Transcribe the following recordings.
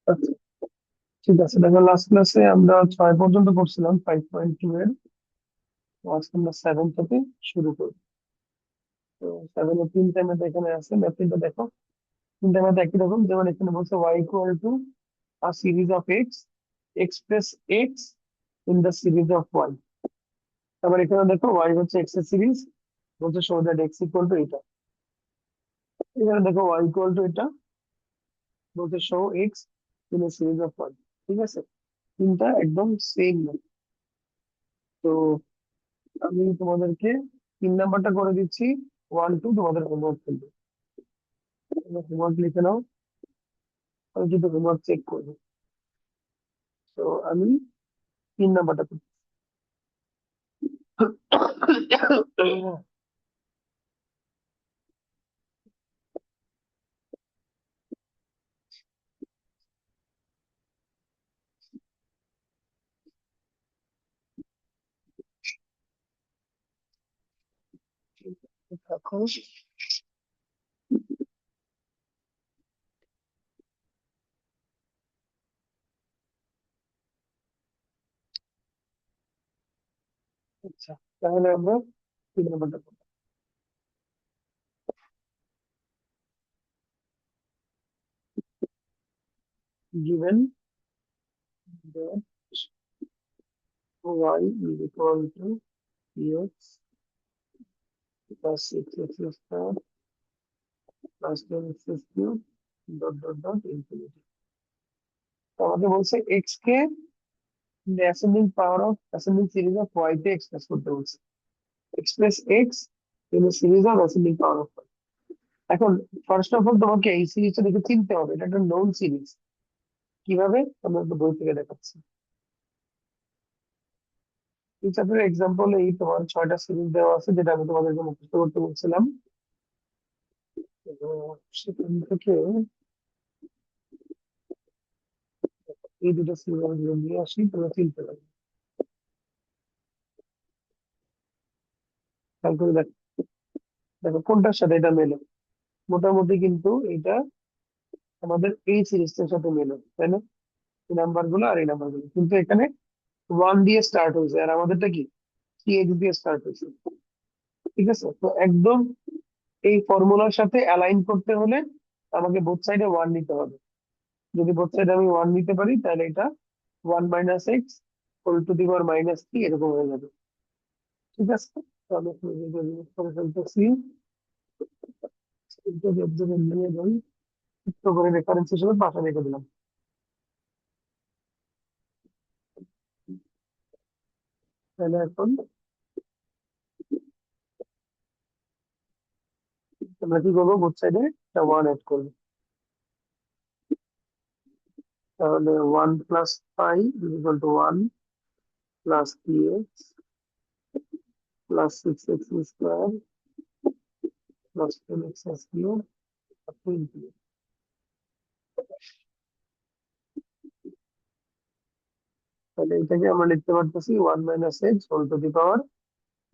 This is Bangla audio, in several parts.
আচ্ছা, ঠিক আছে। দেখো লাস্ট ক্লাসে আমরা 6 পর্যন্ত করছিলাম 5.2 এর। তো আজকে আমরা 7 থেকে শুরু করি। তো 7 এর তিনটা ম্যাথ এখানে আছে, ম্যাথটা দেখো। তিনটা ম্যাথ একই রকম, যেমন এখানে বলছে y equal to a series of express x in the series of y। তারপর এখানে দেখো y হচ্ছে x এর সিরিজ, বলছে show that x equal to এটা। এখানে দেখো y ইকুয়াল টু এটা, বলছে show x in a series of y। ঠিক আছে, তিনটা একদম সেম। তো আমি তোমাদেরকে 3 নাম্বারটা করে দিচ্ছি, 1 2 তোমাদের হোমওয়ার্ক করবে। হোমওয়ার্ক লিখে নাও, আমি কিন্তু হোমওয়ার্ক চেক করবো। তো আমি 3 নাম্বারটা করছি। এখন আচ্ছা, তাহলে আমরা 3 নাম্বারটা করবো। Given that y is equal to x plus 6x square plus 10x cube dot dot dot infinity। তো আমাকে বলছে x K the ascending power of ascending series of y তে এক্সপ্রেস করতে বলছে। Express x in a series of ascending power of y। এখন ফার্স্ট অফ অল তোমাকে এই সিরিজটা দেখে চিনতে হবে, এটা একটা নোন সিরিজ। কিভাবে, আমরা একটু বই থেকে দেখাচ্ছি। এই চ্যাপ্টারের এক্সাম্পল এই তোমার 6টা সিরিজ দেওয়া আছে, যেটা আমি তোমাদেরকে মুখস্থ করতে বলছিলাম। তো সেখান থেকে এই দুটো সিরিজ আমি যদি নিয়ে আসি, তোমরা চিনতে পারবে। খেয়াল করে দেখো, দেখো কোনটার সাথে এটা মেলে। মোটামুটি কিন্তু এটা আমাদের এই সিরিজটার সাথে মেলে, তাই না? এই নাম্বার গুলো আর এই নাম্বার গুলো কিন্তু এখানে 1 দিয়ে স্টার্ট হয়েছে, আর আমাদেরটা কি 3x দিয়ে স্টার্ট হয়েছে। ঠিক আছে, তো একদম এই ফর্মুলার সাথে অ্যালাইন করতে হলে আমাকে বোথ সাইডে 1 নিতে হবে। যদি বোথ সাইডে আমি 1 নিতে পারি, তাহলে এটা 1 - x whole to the power -3 এরকম হয়ে যাবে। ঠিক আছে, তো আমি এখানে যেগুলো জিনিস করে ফেলতেছি, যদি একজনের নিয়ে যাই, ছোট্ট করে রেফারেন্স হিসেবে পাশে রেখে দিলাম। তাহলে এখন আমরা কি করবো, বোথ সাইডে একটা 1 অ্যাড করবো। তাহলে 1 + 5 equal to 1 plus 3x plus 6x square plus 10x cube. তাহলে এটাকে আমরা লিখতে পারতেছি 1 - x whole to the power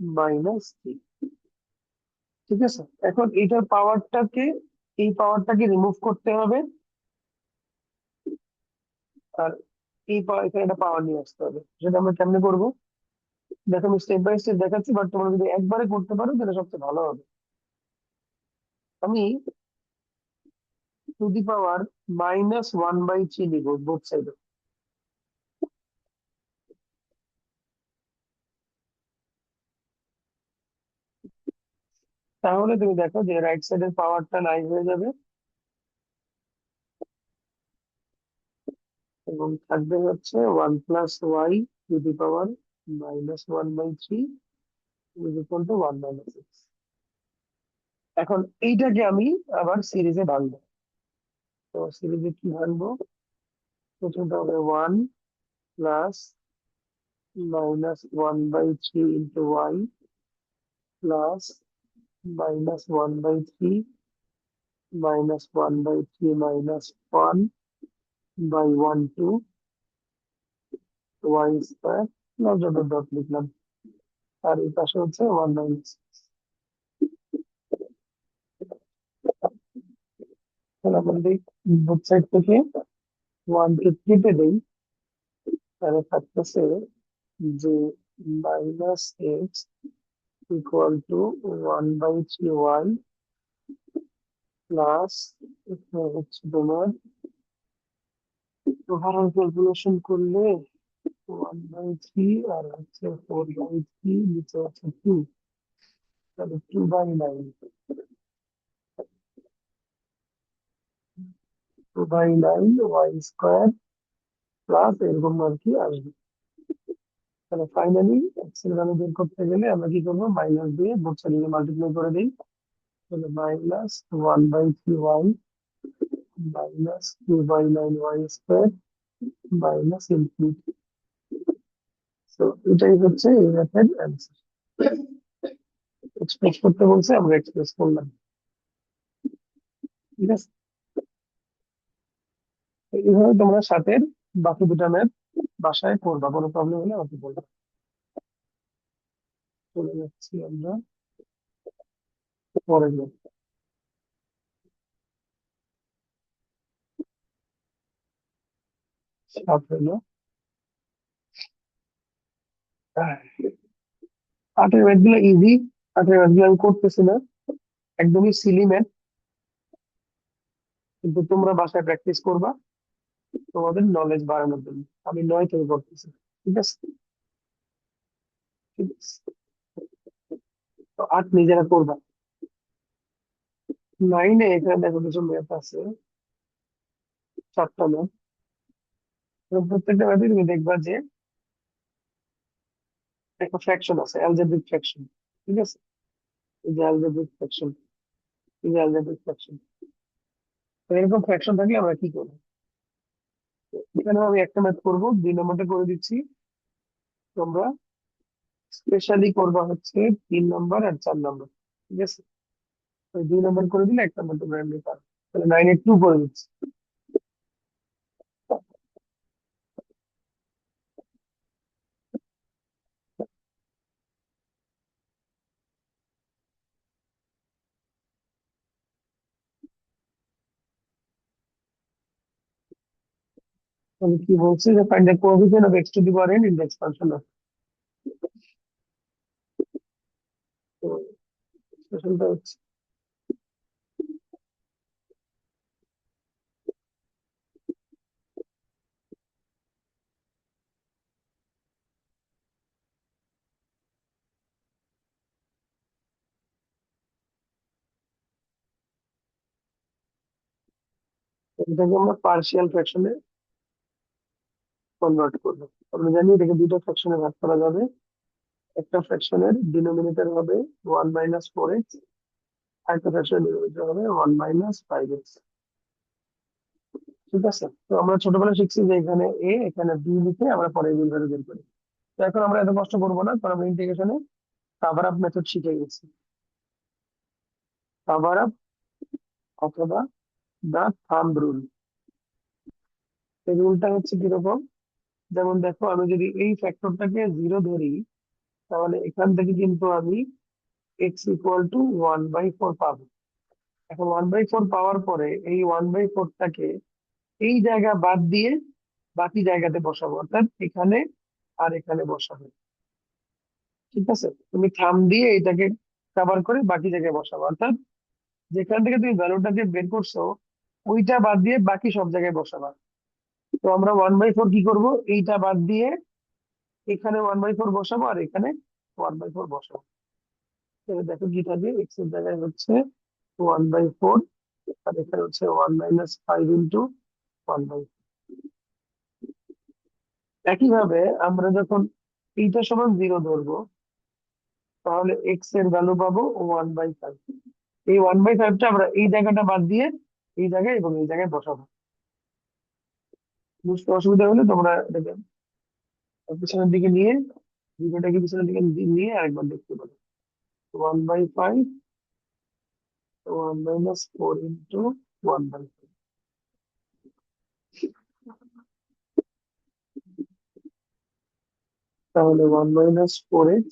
-3। ঠিক আছে, এখন এইটার পাওয়ারটাকে, এই পাওয়ারটাকে রিমুভ করতে হবে, আর এই পাওয়ার, এখানে একটা পাওয়ার নিয়ে আসতে হবে। সেটা আমরা কেমনে করবো, দেখো আমি স্টেপ বাই স্টেপ দেখাচ্ছি, বাট তোমরা যদি একবারে করতে পারো তাহলে সবচেয়ে ভালো হবে। আমি টু দি পাওয়ার -1/3 নিব বোথ সাইডে। তাহলে তুমি দেখো যে রাইট সাইডের পাওয়ারটা নাই হয়ে যাবে, এবং থাকবে হচ্ছে 1 + y two the power -1/3 is equal to 1 - x। এখন এইটাকে আমি আবার সিরিজে ভাঙবো। তো সিরিজে কি ভাঙবো, প্রথমটা হবে 1 plus -1/3 into y plus -1/3 -1/3 -1/1/2 y square, যত ডট লিখলাম, আর এই পাশে হচ্ছে 1 - তাহলে আমাদের বোথ সাইড থেকে ওয়ানকে কেটে দেই, তাহলে থাকতেছে যে minus x equal two 1/3y plus হচ্ছে তোমার ওভারঅল ক্যালকুলেশন করলে 1/3 আর হচ্ছে 4/3, নিচে হচ্ছে 2, তাহলে 2/9, 2/9 ওয়াই স্কোয়ার প্লাস এরকম আর কি আসবে। তাহলে ফাইনালি এক্স এর ভ্যালু বের করতে গেলে আমরা কি করবো, মাইনাস দিয়ে বোথ সাইডে মাল্টিপ্লাই করে দিই। তাহলে minus 1/3y minus 2/9 Y square minus infinity. তো এটাই হচ্ছে এই ম্যাথের অ্যান্সার। এক্সপ্রেস করতে বলছে, আমরা এক্সপ্রেস করলাম। ঠিক আছে, তো এইভাবে তোমরা সাথে বাকি দুটা ম্যাথ বাসায় করবা, কোনো প্রবলেম হলে আমাকে বলবা। চলে যাচ্ছি আমরা পরের ম্যাথ। সাত হলো আহ, আটের ম্যাথ গুলো ইজি। আটের ম্যাথ গুলো আমি করতেছি না, একদমই সিলি ম্যাথ, কিন্তু তোমরা বাসায় প্র্যাকটিস করবা তোমাদের নলেজ বাড়ানোর জন্য। আমি 9 থেকে করতেছি। ঠিক আছে, ঠিক আছে, তো 8 নিজেরা করবা। 9-এ এখানে দেখো কিছু ম্যাথ আছে, 4টা ম্যাথ। প্রত্যেকটা ম্যাথে তুমি দেখবা যে একটা ফ্র্যাকশন আছে, অ্যালজেব্রিক ফ্র্যাকশন। ঠিক আছে, এই যে অ্যালজেব্রিক ফ্র্যাকশন, এই যে অ্যালজেব্রিক ফ্র্যাকশন, তো এরকম ফ্র্যাকশন থাকলে আমরা কি করবো? এখানে আমি একটা ম্যাথ করবো, 2 নম্বরটা করে দিচ্ছি। তোমরা স্পেশালি করবা হচ্ছে 3 নম্বর আর 4 নম্বর। ঠিক আছে, ওই 2 নম্বর করে দিলে 1 নম্বর তোমরা এমনি পারো। তাহলে 9-এ 2 করে দিচ্ছি। তাহলে কি বলছে যে find the coefficient of x to the power n in the expansion of. তো এক্সপ্রেশনটা হচ্ছে, এটাকে আমরা পার্শিয়াল ফ্র্যাকশনে কনভার্ট করবো। আমরা জানি এটাকে দুটো ফ্র্যাকশনে ভাগ করা যাবে। একটা ফ্র্যাকশনের ডিনোমিনেটর হবে 1 - 4x, আরেকটা ফ্র্যাকশনের ডিনোমিনেটর হবে 1 - 5x। ঠিক আছে, তো আমরা ছোটবেলায় শিখছি যে এখানে এ এখানে বি লিখে আমরা পরে এগুলো বের করি। তো এখন আমরা এত কষ্ট করবো না, কারণ আমরা ইন্টিগ্রেশনে কাভার আপ মেথড শিখে গেছি। কাভার আপ অথবা দা থাম্ব রুল। এই রুলটা হচ্ছে কিরকম, যেমন দেখো আমি যদি এই ফ্যাক্টরটাকে 0 ধরি, তাহলে এখান থেকে কিন্তু আমি এক্স ইকুয়াল টু 1/4 পাবো। এখন 1/4 পাওয়ার পরে এই 1/4টাকে এই জায়গা বাদ দিয়ে বাকি জায়গাতে বসাবো, অর্থাৎ এখানে আর এখানে বসাবো। ঠিক আছে, তুমি থাম দিয়ে এটাকে কভার করে বাকি জায়গায় বসাবো, অর্থাৎ যেখান থেকে তুমি ভ্যালুটাকে বের করছো ওইটা বাদ দিয়ে বাকি সব জায়গায় বসাবা। তো আমরা 1/4 কি করব, এইটা বাদ দিয়ে এখানে 1/4 বসাবো আর এখানে 1/4 বসাবো। তাহলে দেখো কি থাকে, এক্স এর জায়গায় হচ্ছে 1/4 আর এখানে হচ্ছে 1 - 5 ইন্টু 1/4। একইভাবে আমরা যখন এইটা সমান 0 ধরবো, তাহলে এক্স এর ভ্যালু পাবো 1/5। এই 1/5টা আমরা এই জায়গাটা বাদ দিয়ে এই জায়গায় এবং এই জায়গায় বসাবো। বুঝতে অসুবিধা হলে তোমরা এটাকে পিছনের দিকে নিয়ে, ভিডিওটাকে পিছনের দিকে নিয়ে আরেকবার দেখতে পারো। 1/5, 1 - 4 ইন্টু 1/5। তাহলে 1 - 4x,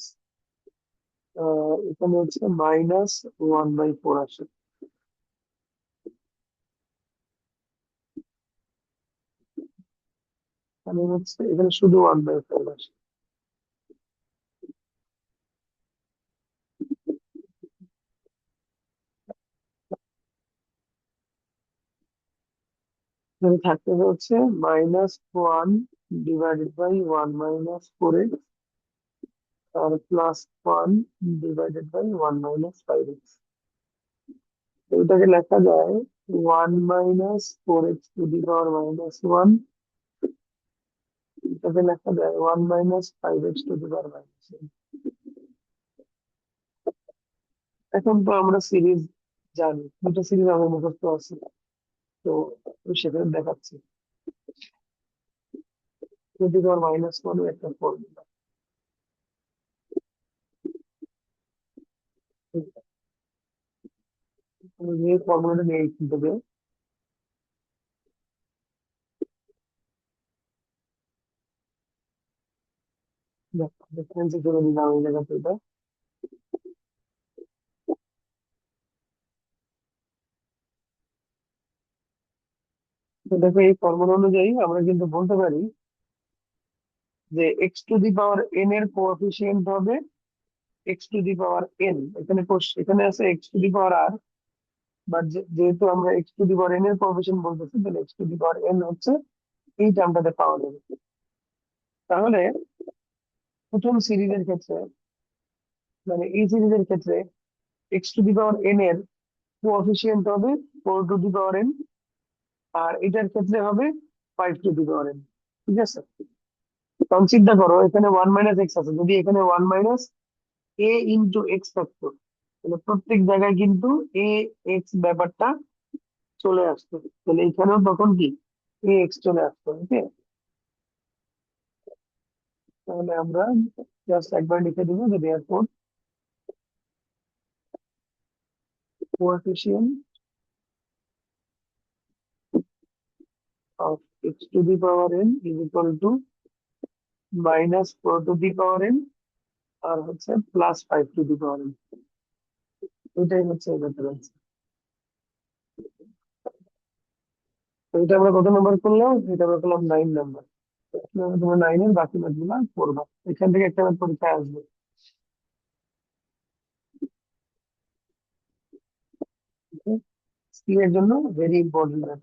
এখানে হচ্ছে -1/4 আসে। মানে হচ্ছে এখানে শুধু 1/4 আসে। এখানে থাকতে হচ্ছে -1 / 1 - 4x আর +1 / 1 - 5x। এটাকে লেখা যায় 1 - 4x⁻⁻1। এটাকে লেখা যায় 1 - 5x⁻⁻1। এখন তো আমরা সিরিজ জানি, দুটো সিরিজ আমার মুখস্থ আছে। তো আমি সেখানে দেখাচ্ছি। টু দি পাওয়ার -1 একটা ফর্মুলা। এই ফর্মুলাটা নিয়ে লিখতে হবে। রেফারেন্স করে দিলাম এই জায়গাতে এটা। তো দেখো এই ফর্মুলা অনুযায়ী আমরা কিন্তু বলতে পারি যে x⁻n এর কোএফিসিয়েন্ট হবে x⁻n। এখানে আছে x⁻r, বাট যেহেতু আমরা x⁻n এর কোএফিসিয়েন্ট বলতেছি, তাহলে x⁻n হচ্ছে এই টার্মটাতে পাওয়া যাবে। তাহলে প্রথম সিরিজের ক্ষেত্রে, মানে এই সিরিজের ক্ষেত্রে x⁻n এর কোএফিসিয়েন্ট হবে 4n, আর এটার ক্ষেত্রে হবে 5n। ঠিক আছে, তখন চিন্তা করো এখানে 1 - x আছে, যদি এখানে 1 - a × x থাকতো, তাহলে প্রত্যেক জায়গায় কিন্তু এ এক্স ব্যাপারটা চলে আসতো। তাহলে এখানেও তখন কি এক্স চলে আসতো। ওকে, তাহলে আমরা জাস্ট একবার লিখে দিব যে therefore coefficient of x⁻n is equal to -4n আর হচ্ছে +5n। এটাই হচ্ছে এই রেফারেন্স। তো এটা আমরা কত নাম্বার করলাম? এটা আমরা করলাম 9 নাম্বার। তোমরা 9-এর বাকি ম্যাথগুলো করবা, এখান থেকে একটা ম্যাথ পরীক্ষায় আসবে। সি এর জন্য very important math,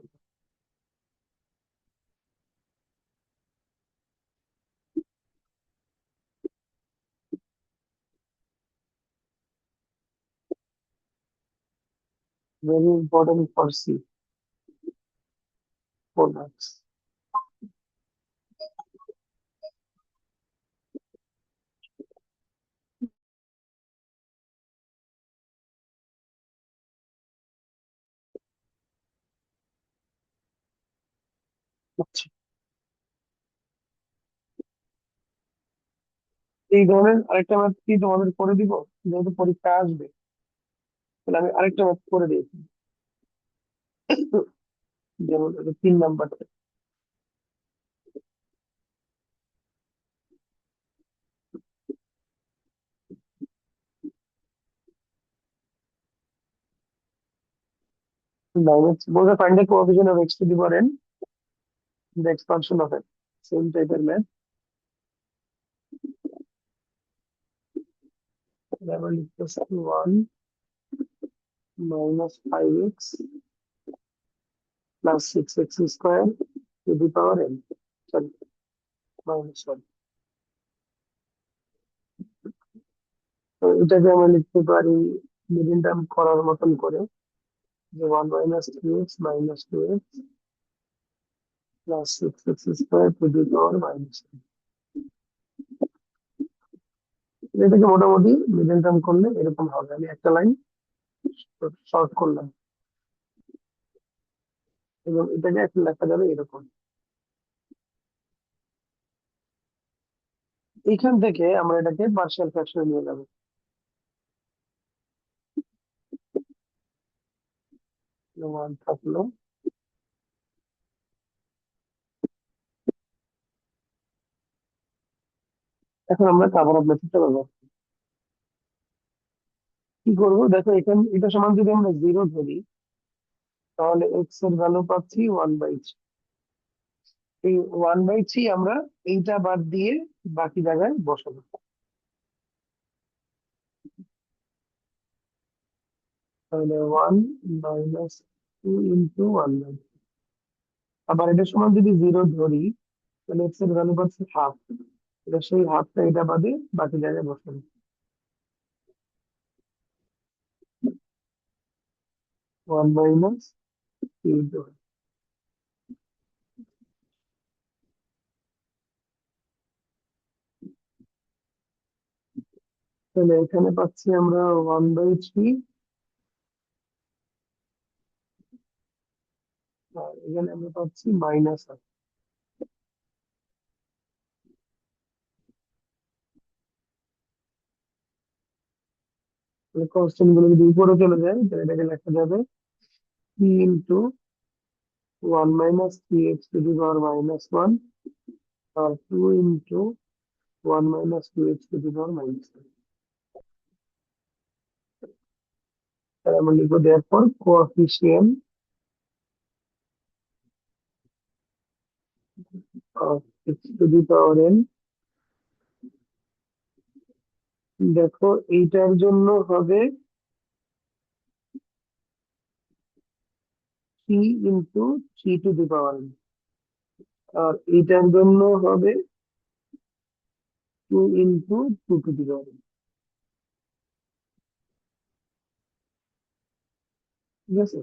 very important for C, 4 marks. আচ্ছা, এই ধরনের আরেকটা ম্যাথ কি তোমাদের করে দিব? যেহেতু পরীক্ষা আসবে, তাহলে আমি আরেকটা ম্যাথ করে দিয়েছি। যেমন এটা 3 নাম্বার। মাইনাস বলতে find the coefficient of x⁻n, the expansion of it। Same টাইপের ম্যাথ। আমরা লিখতেছি 1 - 5x + 6x² সরি, -1। তো এটাকে আমরা লিখতে পারি মিডিল টার্ম করার মতন করে, যে 1 - 3x - 2x +6x²⁻²। এটাকে মোটামুটি মিডল টার্ম করলে এরকম হবে। আমি একটা লাইন শর্ট করলাম এবং এটাকে এখন লেখা যাবে এরকম। এইখান থেকে আমরা এটাকে পার্শিয়াল ফ্র্যাকশনে নিয়ে যাবো। ওয়ান থাকলো, এখন আমরা কাভার অফ মেথডটা ব্যবহার করব। কি করবো দেখো, এখানে এটা সমান যদি আমরা 0 ধরি, তাহলে এক্স এর ভ্যালু পাচ্ছি 1/3। এই 1/3 আমরা এইটা বাদ দিয়ে বাকি জায়গায় বসাবো। তাহলে 1 - 2 × 1/3। আবার এটার সময় যদি 0 ধরি, তাহলে এক্স এর ভ্যালু পাচ্ছি হাফ। এটা সেই হাফটা এটা বাদে বাকি জায়গায় বসাবো। 1 - 2 × 1। তাহলে এখানে পাচ্ছি আমরা 1/3, আর এখানে আমরা পাচ্ছি -1। তাহলে কনস্ট্যান্ট গুলো যদি উপরে চলে যায়, তাহলে এটাকে লেখা যাবে 3 × 1 - 3x⁻1 আর 2 × 1 - 2x⁻1। তাহলে আমরা লিখবো therefore coefficient of x⁴n। দেখো এইটার জন্য হবে 3 × 3n, আর এইটার জন্য হবে 2 × 2n। ঠিক আছে,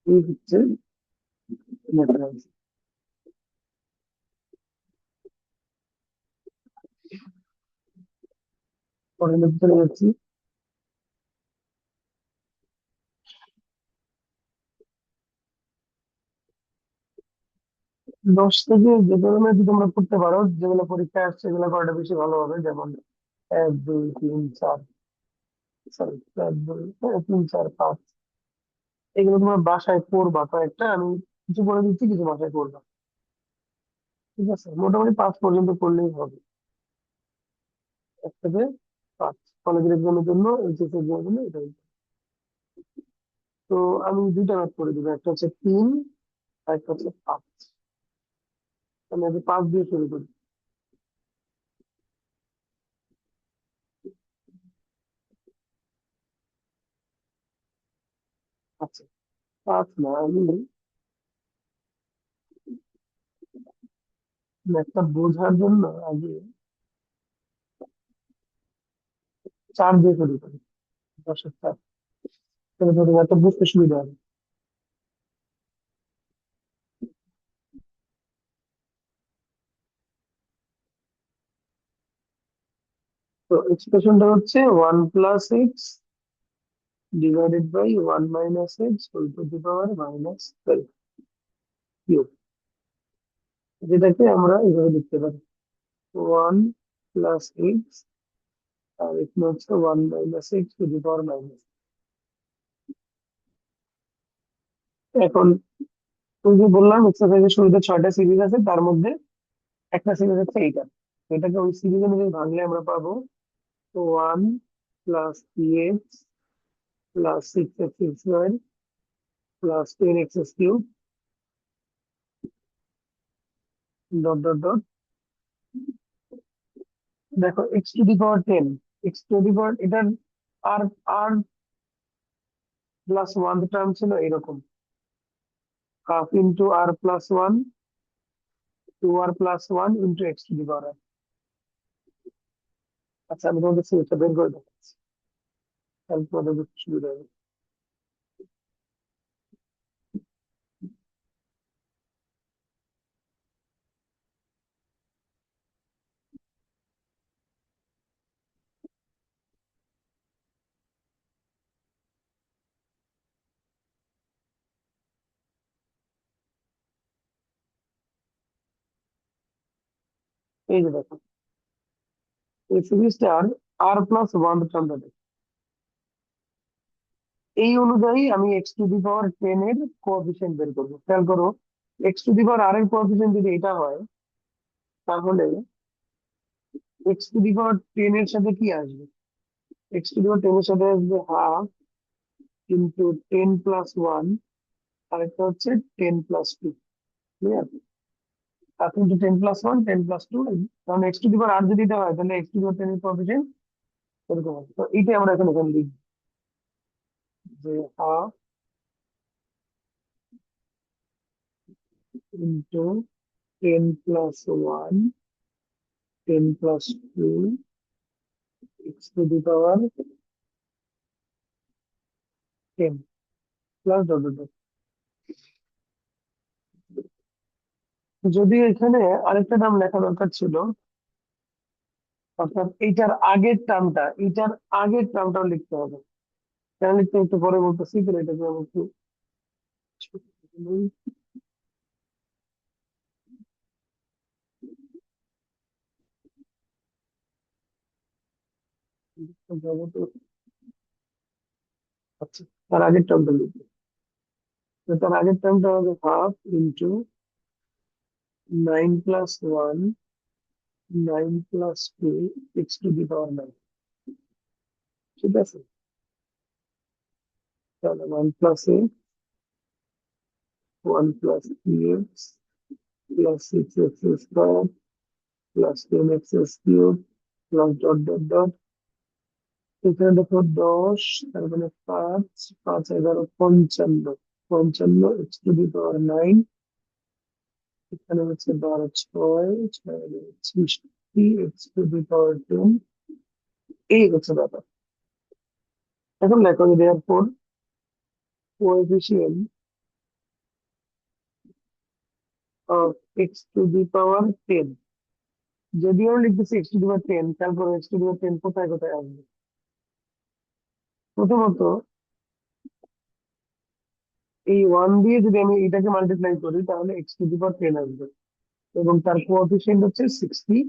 এই হচ্ছে রেফারেন্স। পরের মধ্যে চলে যাচ্ছি। 10 থেকে যে ধরনের যদি তোমরা করতে পারো, যেগুলো পরীক্ষায় আসছে সেগুলো করাটা বেশি ভালো হবে। যেমন 1 2 3 4, সরি 1 2 3 4 5, এগুলো তোমার বাসায় করবা কয়েকটা, আমি কিছু বলে দিচ্ছি, কিছু বাসায় করবা। ঠিক আছে, মোটামুটি 5 পর্যন্ত করলেই হবে। 1 থেকে 5 কলেজের এক্সামের জন্য, এইচএস এক্সামের জন্য এটাই। তো আমি দুইটা ম্যাথ করে দিবো, একটা হচ্ছে 3 আর একটা হচ্ছে 5। আমি আগে 5 দিয়ে শুরু করি। আচ্ছা, 5 না, আমি ম্যাথটা বোঝার জন্য আগে 4 দিয়ে শুরু করি। 10 এর 4, তাহলে ধরো ম্যাথটা বুঝতে সুবিধা হবে। তো এক্সপ্রেশনটা হচ্ছে 1 + x / 1 - x⁴ যেটাকে আমরা এইভাবে লিখতে পারি 1 + x, আর এখানে হচ্ছে 1 - x⁴ এখন তুমি যে বললাম এক্সারসাইজের শুরুতে 6টা সিরিজ আছে, তার মধ্যে একটা সিরিজ হচ্ছে এইটা। তো এটাকে ওই সিরিজ অনুযায়ী ভাঙলে আমরা পাবো 1 + 3x + 6x² + 10x³ dot dot dot. দেখো x⁻10, x⁻, এটার আর আর +1 টার্ম ছিল এরকম, ½ × r+1 2r+1 × x⁻r। আচ্ছা, আমি তোমাদের সিরিজটা বের করে দেখাচ্ছি, তাহলে তোমাদের বুঝতে সুবিধা হবে। এই যে দেখো, এই সিরিজটার r+1 টার্মটা দেখো। এই অনুযায়ী আমি x⁻10 এর কোএফিসিয়েন্ট বের করবো। খেয়াল করো, x⁻r এর কোএফিসিয়েন্ট যদি এটা হয়, তাহলে x⁻10 এর সাথে কি আসবে? x⁻10 এর সাথে আসবে ½ × 10 + 1, আরেকটা হচ্ছে 10 + 2। ক্লিয়ার? হাফ ইন্টু 10+1 10+2, কারণ এক্স টু দি পাওয়ার আর যদি এটা হয় তাহলে এক্স টু দি পাওয়ার 10 এর কোএফিসিয়েন্ট এরকম হবে। তো এইটাই আমরা এখানে লিখবো যে half into 10+1 10+2 x to the power 10 plus dot dot dot. যদিও এখানে আরেকটা নাম লেখা দরকার ছিল, অর্থাৎ এইটার আগের টার্মটাও লিখতে হবে। কেন লিখতে একটু পরে বলতেছি, তো এটাকে আমি একটু ছোট করে নিই। যাবো তো। আচ্ছা, তার আগের টার্মটা লিখবো। তো তার আগের টার্মটা হবে half into 9+1 9+2 x to the power 9। ঠিক আছে, তাহলে 1+a 1+3x plus 6x² plus 10x³ plus dot dot dot. এখানে দেখো 10, তার মানে 5 5 11 55 55 এক্স টু দি পাওয়ার 9। এখানে হচ্ছে 12 6 6 60 এক্স টু দি পাওয়ার 10। এই হচ্ছে ব্যাপার। এখন দেখো যে therefore coefficient of x to the power 10, যদিও আমরা লিখতেছি x to the power 10, তারপর x to the power 10 কোথায় কোথায় আসবে? প্রথমত এই 1 দিয়ে যদি আমি এটাকে মাল্টিপ্লাই করি তাহলে x to the power 10 আসবে, এবং তার কোএফিসিয়েন্ট হচ্ছে 66।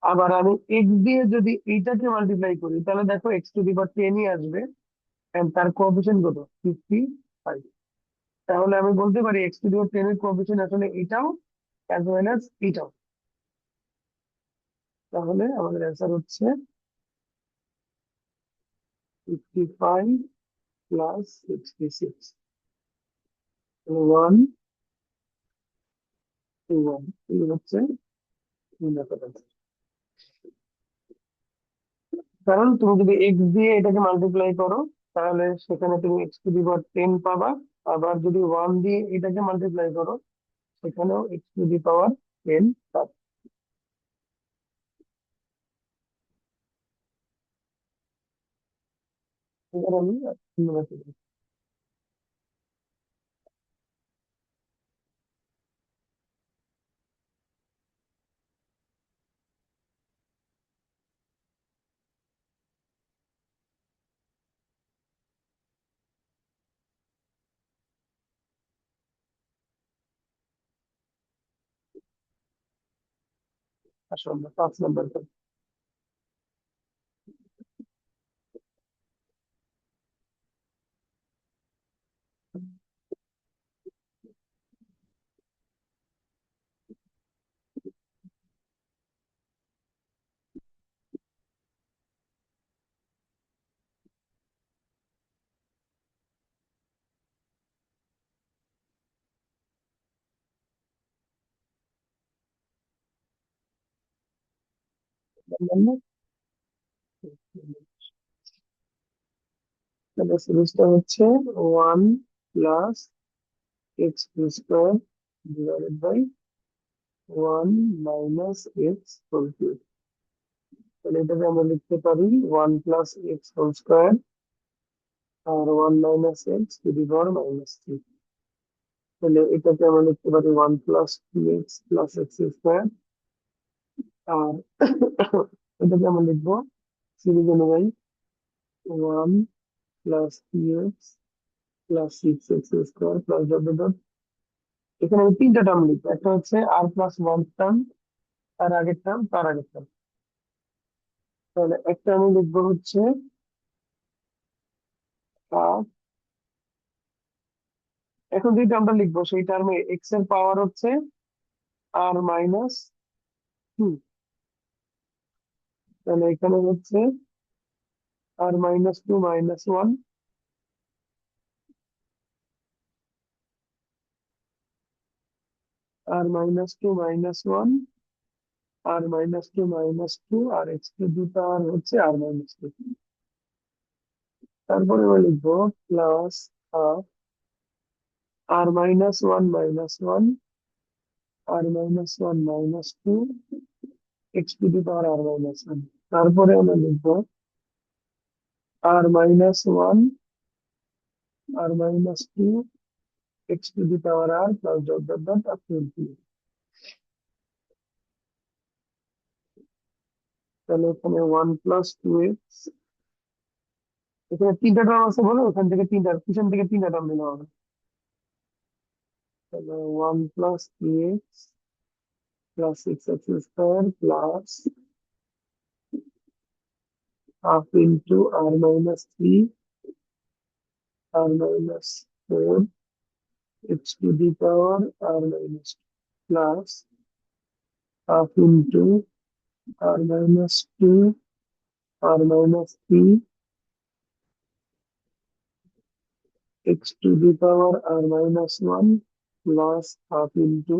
আবার আমি x দিয়ে যদি এইটাকে মাল্টিপ্লাই করি তাহলে দেখো x টু দি পাওয়ার 10 ই আসবে, and তার কোএফিসিয়েন্ট কত? 55। তাহলে আমি বলতে পারি x টু দি পাওয়ার 10 এর কোএফিসিয়েন্ট আসলে এটাও অ্যাজ ওয়েল অ্যাজ এটাও। তাহলে আমাদের অ্যান্সার হচ্ছে 55 প্লাস 66, 1 2 1, এই হচ্ছে নির্ণয় answer। কারণ তুমি যদি x দিয়ে এটাকে মাল্টিপ্লাই করো তাহলে সেখানে তুমি x টু দি পাওয়ার 10 পাবা। আবার যদি 1 দিয়ে এটাকে মাল্টিপ্লাই করো সেখানেও x টু দি পাওয়ার 10 পাবে। এবার আমি ধন্যবাদ দিই। আসলে আমরা 5 নম্বর করি। তাহলে সিরিজটা হচ্ছে 1 plus x square divided by 1 minus x whole cube. তাহলে এটাকে আমরা লিখতে পারি 1 প্লাস এক্স হোল স্কোয়ার আর 1 minus x to the power -3। তাহলে এটাকে আমরা লিখতে পারি 1 plus 2x plus x square. আর এটাকে আমরা লিখবো সিরিজ অনুযায়ী 1 plus 3x plus 6x² plus dot dot dot. এখানে আমি তিনটা টার্ম লিখবো, একটা হচ্ছে r+1 টার্ম, তার আগের টার্ম, তার আগের টার্ম। তাহলে একটা আমি লিখবো হচ্ছে half। এখন যে টার্মটা লিখবো সেই টার্মে এক্স এর পাওয়ার হচ্ছে r-2। তাহলে এখানে হচ্ছে r-2 -1, r minus two minus one, আর মাইনাস টু মাইনাস টু, আর এক্স টু দি পাওয়ার হচ্ছে আর মাইনাস টু। তারপরে আমরা লিখবো plus half r minus one minus one, R minus one minus two, x to the power R minus one. তারপরে আমরা লিখবো r minus one, R minus two, x to the power R plus dot dot dot up to infinity. তাহলে এখানে ওয়ান প্লাস টু এক্স, এখানে তিনটা টার্ম আছে বলে ওখান থেকে তিনটা, পিছন থেকে তিনটা টার্ম নিতে হবে। তাহলে one plus two X plus six X square plus half into R minus three R minus four X to the power R minus plus half into R minus two R minus three X to the power R minus one plus half into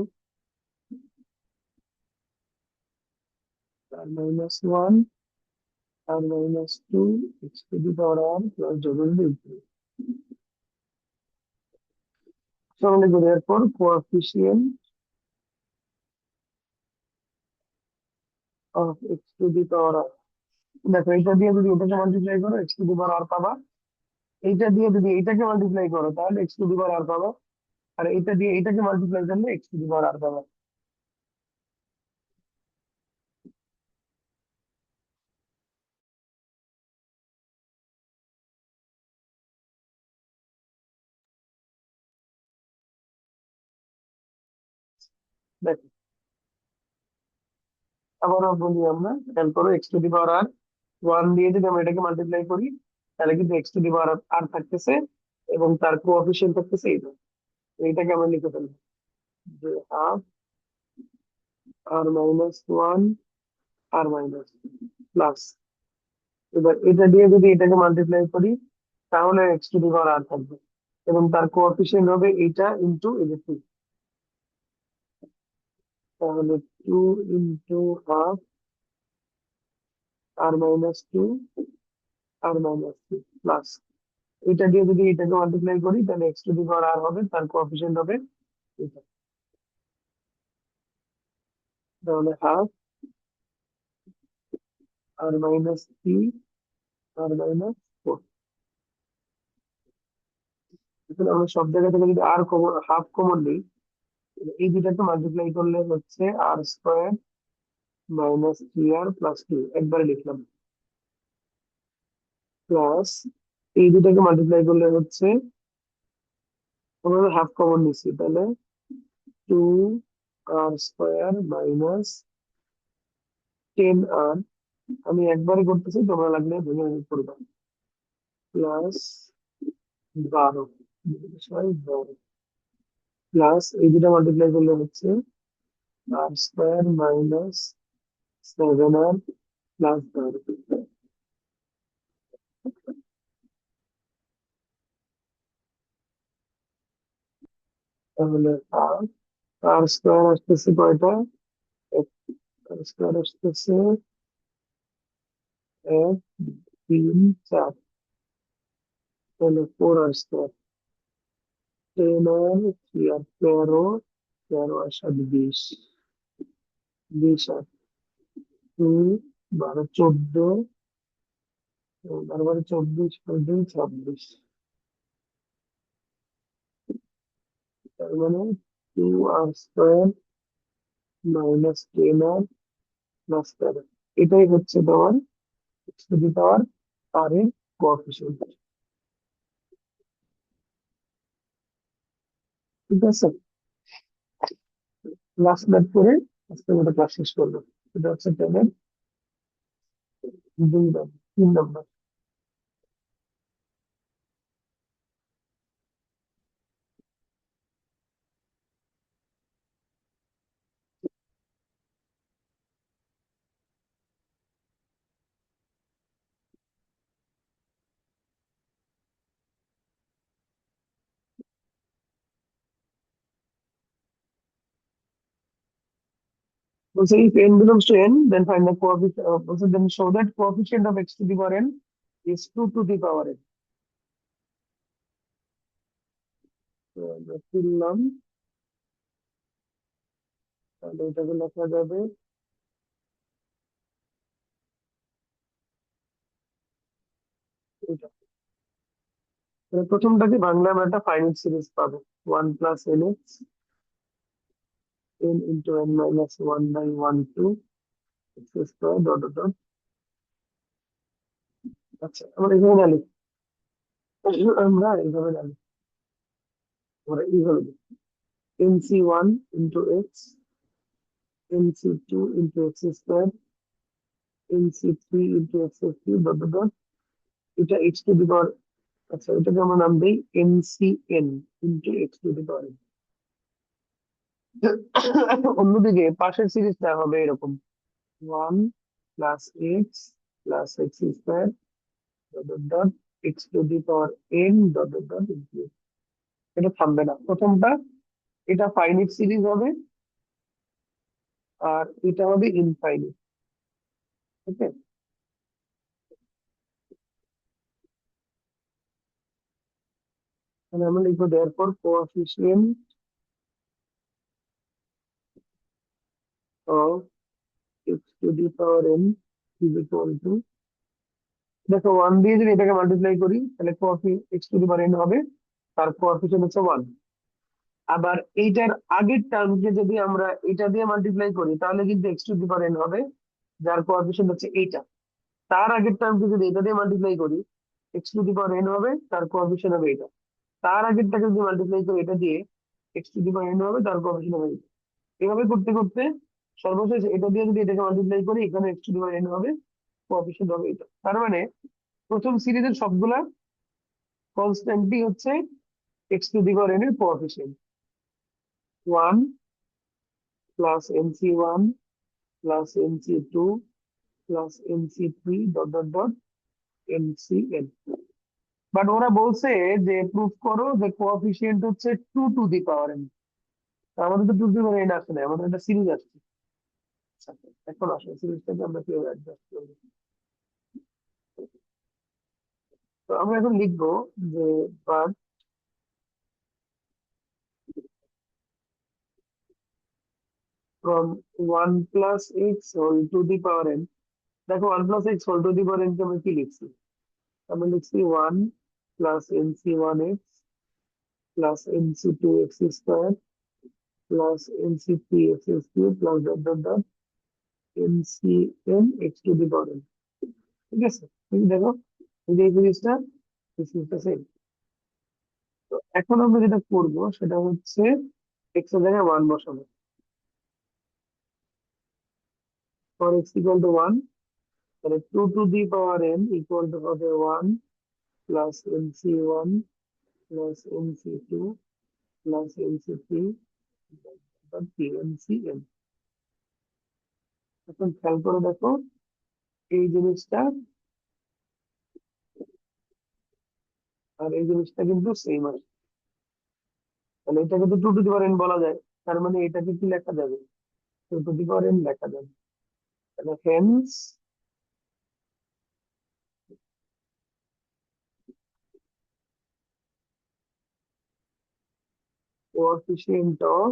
R minus one R minus two x to the power R plus double into. সঙ্গে করে এরপর coefficient of x to the power আর। দেখো এটা দিয়ে যদি এটাকে মাল্টিপ্লাই করো এক্স টু দি পাওয়ার আর পাবা, এইটা দিয়ে যদি এটাকে মাল্টিপ্লাই করো তাহলে এক্স টু দি পাওয়ার আর পাবা, আর এটা দিয়ে এটাকে মাল্টিপ্লাই করলে এক্স টু দি পাওয়ার আর পাবা। দেখো আবারও বলি, আমরা খেয়াল করো X to the power R one দিয়ে যদি আমরা এটাকে মাল্টিপ্লাই করি তাহলে কিন্তু এক্স টু দি পাওয়ার আর থাকতেছে এবং তার কোএফিসিয়েন্ট থাকতেছে এইটা। তো এইটাকে আমরা লিখে ফেলবো যে হাফ আর মাইনাস ওয়ান আর মাইনাস প্লাস, এবার এটা দিয়ে যদি এটাকে মাল্টিপ্লাই করি তাহলে এক্স টু দি পাওয়ার আর থাকবে এবং তার কোএফিসিয়েন্ট হবে এইটা ইন্টু এই যে টু। তাহলে two into half r minus two R minus two plus, এটা দিয়ে যদি এটাকে মাল্টিপ্লাই করি তাহলে এক্স টু দি পাওয়ার আর হবে, তার কোএফিসিয়েন্ট হবে এটা। তাহলে half r minus three R minus four. এখানে আমরা সব জায়গা থেকে যদি আর কমন, হাফ কমন নিই, এই দুটাকে মাল্টিপ্লাই করলে হচ্ছে আর স্কোয়ার মাইনাস থ্রি আর প্লাস টু একবারে লিখলাম, প্লাস এই দুটাকে মাল্টিপ্লাই করলে হচ্ছে আমরা হাফ কমন নিচ্ছি তাহলে টু আর স্কোয়ার মাইনাস টেন আর, আমি একবারে করতেছি তোমরা লাগলে ভেঙে ভেঙে করবে, প্লাস 12, সরি 12, প্লাস এই দুটা মাল্টিপ্লাই করলে হচ্ছে আর স্কোয়ার মাইনাস সেভেন আর প্লাস 12। তাহলে আর আর স্কোয়ার আসতেছে কয়টা, এক, আর স্কোয়ার আসতেছে এক, তিন, চার, তাহলে ফোর আর স্কোয়ার, টেন আর থ্রি আর তেরো, তেরো আর সাত বিশ, বিশ আর দুই, বারো চোদ্দ, বারো বারো চব্বিশ আর দুই ছাব্বিশ, তার মানে টু আর স্কোয়ার মাইনাস টেন আর প্লাস তেরো, এটাই হচ্ছে তোমার এক্স টু দি পাওয়ার আর এর কোএফিসিয়েন্ট। ঠিক আছে, লাস্ট ম্যাথ করে আজকের মতো ক্লাস শেষ করবো। এটা হচ্ছে টেনের 2 নম্বর, 3 নম্বর। বলছে if n belongs to n, then find the coefficient. বলছে then show that coefficient of x to the power n is 2 to the power n. তো আমরা তুললাম, তাহলে এটাকে লেখা যাবে এটা। তাহলে প্রথমটাকে বাংলা আমরা একটা ফাইনাইট সিরিজ পাবো, 1 plus N X n into n minus 1 by 1 two x square dot dot dot. আচ্ছা আমরা এইভাবে না লিখি, আমরা এইভাবে না লিখি, আমরা এইভাবে লিখি n C one into x, n C two into x square, n C three into x cube dot dot dot. এটা এক্স টু দি পাওয়ার, আচ্ছা এটাকে আমরা নাম দিই n C n into x to the power. অন্যদিকে পাশের সিরিজটা হবে এরকম, 1 plus x plus x square dot dot dot x to the power n dot dot dot include. এটা থামবে না প্রথমটা, এটা ফাইনিট সিরিজ হবে, আর এটা হবে ইনফাইনিট। ওকে, তাহলে আমরা লিখবো therefore coefficient of x to the power N is equal to, দেখো ওয়ান দিয়ে যদি এটাকে মাল্টিপ্লাই করি তাহলে x to the power n হবে, তার কোএফিসিয়েন্ট হচ্ছে ওয়ান। আবার এইটার আগের টার্মকে যদি আমরা এটা দিয়ে মাল্টিপ্লাই করি তাহলে কিন্তু x to the power n হবে, যার কোএফিসিয়েন্ট হচ্ছে এইটা। তার আগের টার্মকে যদি এটা দিয়ে মাল্টিপ্লাই করি x to the power n হবে, তার কোএফিসিয়েন্ট হবে এটা। তার আগেরটাকে যদি মাল্টিপ্লাই করি এটা দিয়ে x to the power n হবে, তার কোএফিসিয়েন্ট হবে এটা। এভাবে করতে করতে সর্বশেষ এটা দিয়ে যদি এটাকে মাল্টিপ্লাই করি এখানে x to the power n হবে, কোএফিসিয়েন্ট হবে এটা। তার মানে প্রথম সিরিজের সবগুলা কনস্ট্যান্টই হচ্ছে x to the power n এর coefficient, one plus n C one plus n C two plus n C three dot dot dot n C n. But ওরা বলছে যে প্রুফ করো যে কোএফিসিয়েন্ট হচ্ছে two to the power n. আমাদের তো two to the power n আসে না, আমাদের একটা সিরিজ আসছে। আচ্ছা, এখন আসলে সিরিজটাকে আমরা কিভাবে অ্যাডজাস্ট করবো। তো আমরা এখন লিখবো যে but from one plus x whole to the power n, দেখো one plus x whole to the power n কে আমরা কি লিখছি, আমরা লিখছি one plus n C one x plus n C two x square plus n C three x cube plus dot dot dot n C n x to the power n. ঠিক আছে, তুমি দেখো এই যে এই জিনিসটা, এই জিনিসটা সেম। তো এখন আমরা যেটা করবো সেটা হচ্ছে এক্স এর জায়গায় ওয়ান বসাবো, for x equal to one, তাহলে two to the power n equal to হবে one plus n C one plus n C two plus n C three n C n. এখন খেয়াল করে দেখো এই জিনিসটা আর এই জিনিসটা কিন্তু সেম আছে, তাহলে এটা কিন্তু two to the power n বলা যায়। তার মানে এটাকে কি লেখা যাবে, two to the power n লেখা যাবে। তাহলে hence coefficient of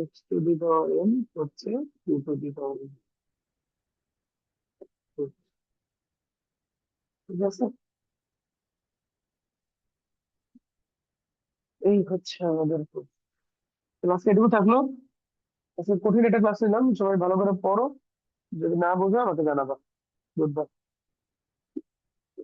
x to the power n হচ্ছে two to the power n. ঠিক আছে, এই হচ্ছে আমাদের ক্লাস এটুকু থাকলো। আজকে কঠিন একটা ক্লাস নিলাম, সবাই ভালো করে পড়ো, যদি না বোঝো আমাকে জানাবা। Good bye.